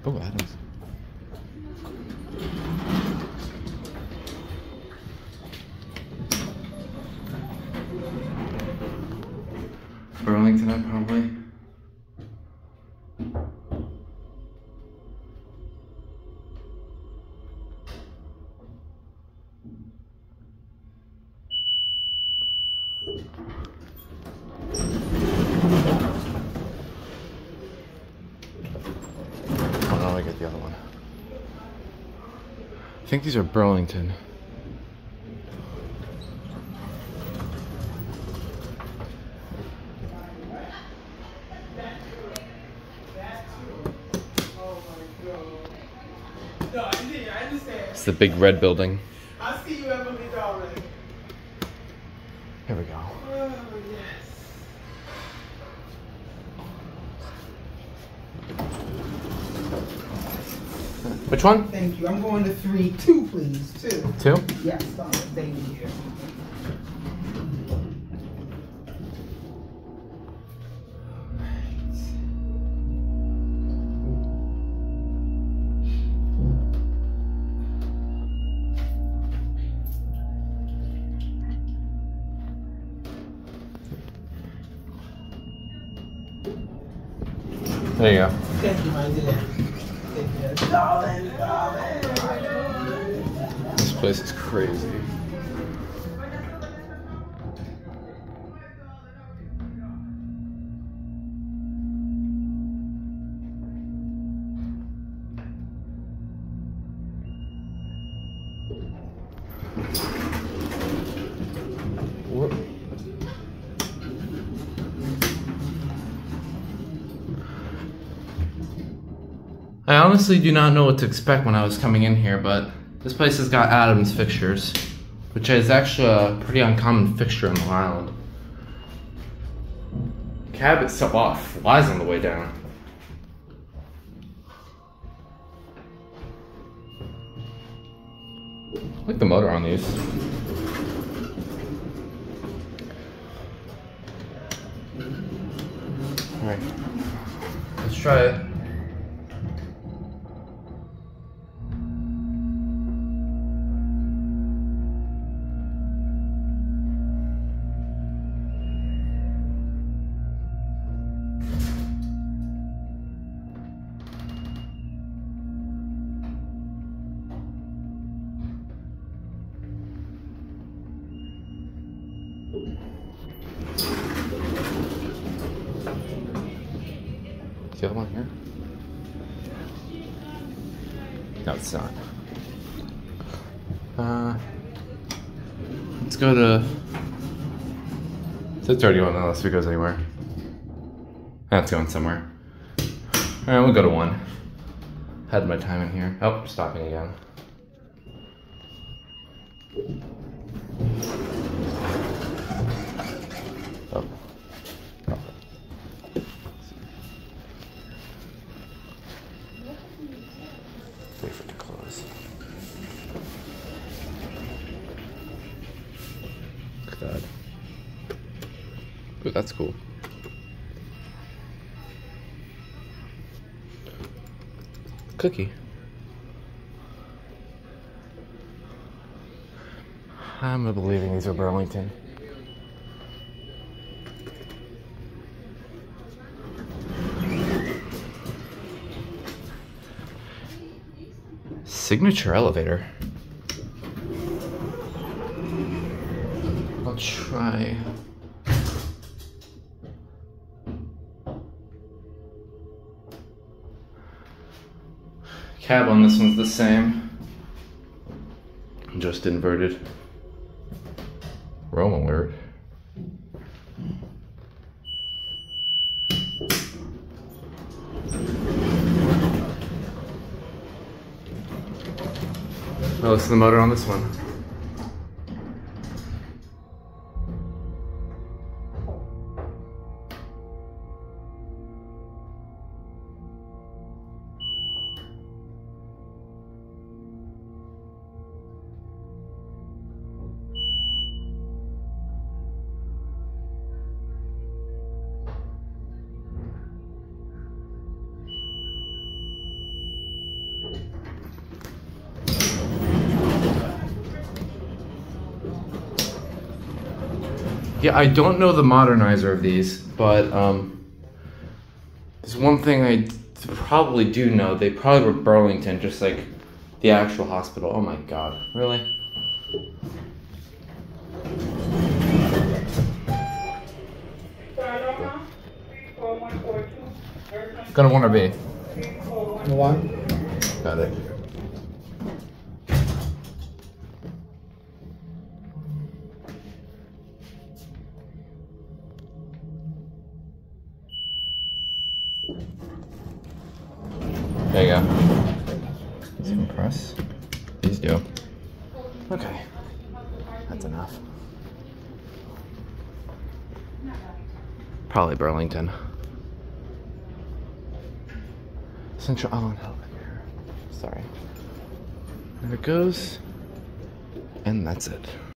Oh, Adams. Burlington, probably. Oh no, I get the other one. I think these are Burlington. It's the big red building. I'll see you at my big darling. Here we go. Oh, yes. Which one? Thank you. I'm going to 3. 2, please. 2. 2? Yes, thank you. There you go. Thank you, my dear. Thank you. Darling. This place is crazy. Whoop. I honestly do not know what to expect when I was coming in here, but this place has got Adams fixtures, which is actually a pretty uncommon fixture in Long Island. Cab itself flies on the way down. I like the motor on these. Alright, let's try it. Is the other one here? No, it's not. Let's go to... It's 31 unless it goes anywhere. That's going somewhere. Alright, we'll go to 1. Had my time in here. Oh, stopping again. Oh. Wait for it to close. Look at that. Ooh, that's cool. Cookie. I'm believing these are Burlington. Signature elevator. I'll try. Cab on this one's the same, just inverted. Roam alert. Oh, listen to the motor on this one. Yeah, I don't know the modernizer of these, but there's one thing I probably do know. They probably were Burlington, just like the actual hospital. Oh my god, really? Gonna wanna be. One. Got it. There you go. These compress. These do. Okay. That's enough. Probably Burlington. Central Island Elevator. Sorry. There it goes. And that's it.